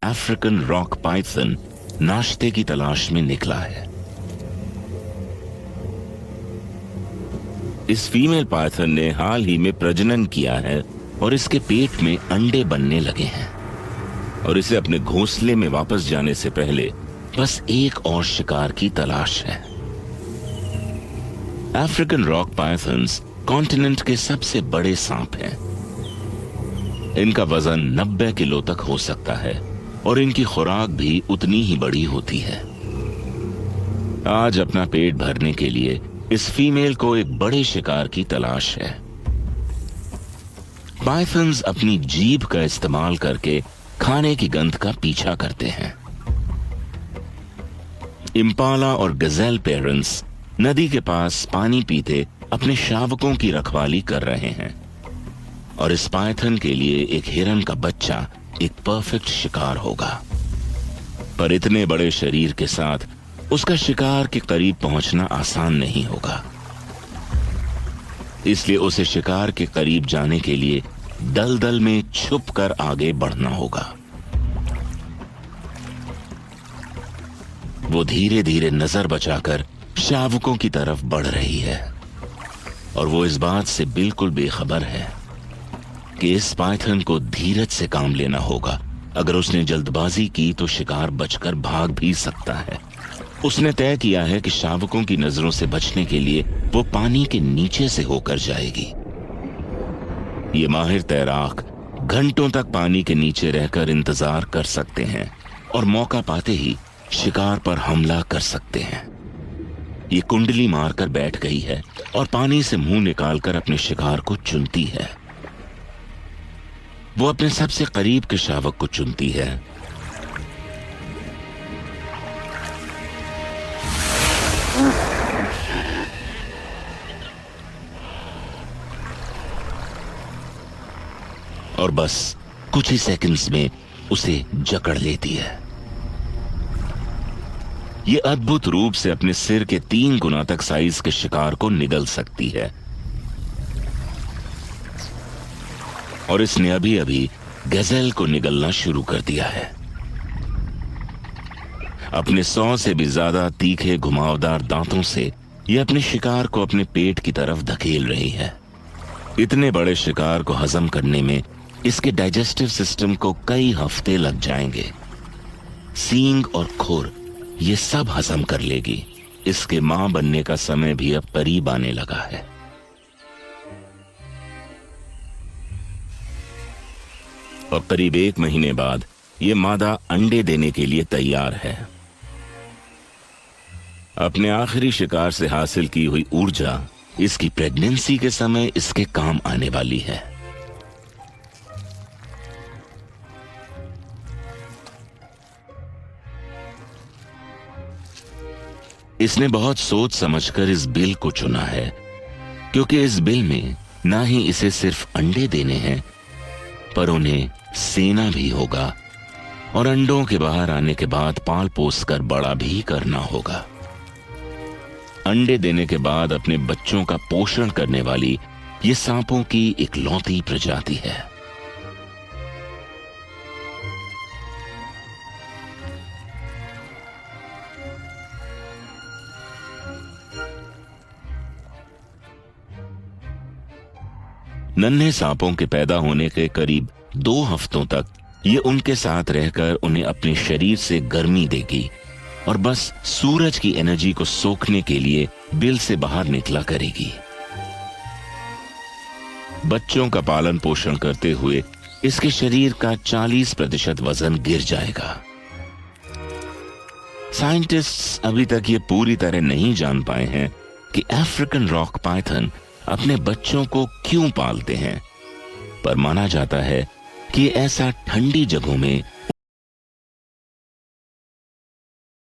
African rock Python नाश्ते की तलाश में निकला है। इस फीमेल पाइथन ने हाल ही में प्रजनन किया है और इसके पेट में अंडे बनने लगे हैं और इसे अपने घोंसले में वापस जाने से पहले बस एक और शिकार की तलाश है। अफ्रीकन रॉक पाइथन्स कॉन्टिनेंट के सबसे बड़े सांप हैं। इनका वजन 90 किलो तक हो सकता है और इनकी खुराक भी उतनी ही बड़ी होती है। आज अपना पेट भरने के लिए इस फीमेल को एक बड़े शिकार की तलाश है। पाइथन्स अपनी जीभ का इस्तेमाल करके खाने की गंध का पीछा करते हैं। इम्पाला और गजेल पेरेंट्स नदी के पास पानी पीते अपने शावकों की रखवाली कर रहे हैं और इस पाइथन के लिए एक हिरन का बच्चा एक परफेक्ट शिकार होगा। पर इतने बड़े शरीर के साथ उसका शिकार के करीब पहुंचना आसान नहीं होगा, इसलिए उसे शिकार के करीब जाने के लिए दलदल में छुपकर आगे बढ़ना होगा। वो धीरे धीरे नजर बचाकर शावकों की तरफ बढ़ रही है और वो इस बात से बिल्कुल बेखबर है कि इस पाइथन को धीरज से काम लेना होगा। अगर उसने जल्दबाजी की तो शिकार बचकर भाग भी सकता है। उसने तय किया है कि शावकों की नजरों से बचने के लिए वो पानी के नीचे से होकर जाएगी। ये माहिर तैराक घंटों तक पानी के नीचे रहकर इंतजार कर सकते हैं और मौका पाते ही शिकार पर हमला कर सकते हैं। ये कुंडली मारकर बैठ गई है और पानी से मुंह निकालकर अपने शिकार को चुनती है। वो अपने सबसे करीब के शावक को चुनती है। और बस कुछ ही सेकंड्स में उसे जकड़ लेती है। ये अद्भुत रूप से अपने सिर के 3 गुना तक साइज के शिकार को निगल सकती है और इसने अभी अभी गजेल को निगलना शुरू कर दिया है। अपने 100 से भी ज्यादा तीखे घुमावदार दांतों से ये अपने शिकार को अपने पेट की तरफ धकेल रही है। इतने बड़े शिकार को हजम करने में इसके डाइजेस्टिव सिस्टम को कई हफ्ते लग जाएंगे। सींग और खुर ये सब हजम कर लेगी। इसके मां बनने का समय भी अब करीब आने लगा है। और करीब 1 महीने बाद ये मादा अंडे देने के लिए तैयार है। अपने आखिरी शिकार से हासिल की हुई ऊर्जा इसकी प्रेगनेंसी के समय इसके काम आने वाली है। इसने बहुत सोच समझकर इस बिल को चुना है, क्योंकि इस बिल में ना ही इसे सिर्फ अंडे देने हैं पर उन्हें सेना भी होगा और अंडों के बाहर आने के बाद पाल पोस कर बड़ा भी करना होगा। अंडे देने के बाद अपने बच्चों का पोषण करने वाली ये सांपों की इकलौती प्रजाति है। नन्हे सांपों के पैदा होने के करीब 2 हफ्तों तक ये उनके साथ रहकर उन्हें अपने शरीर से गर्मी देगी और बस सूरज की एनर्जी को सोखने के लिए बिल से बाहर निकला करेगी। बच्चों का पालन पोषण करते हुए इसके शरीर का 40% वजन गिर जाएगा। साइंटिस्ट्स अभी तक ये पूरी तरह नहीं जान पाए हैं कि अफ्रीकन रॉक पाइथन अपने बच्चों को क्यों पालते हैं, पर माना जाता है कि ऐसा ठंडी जगहों में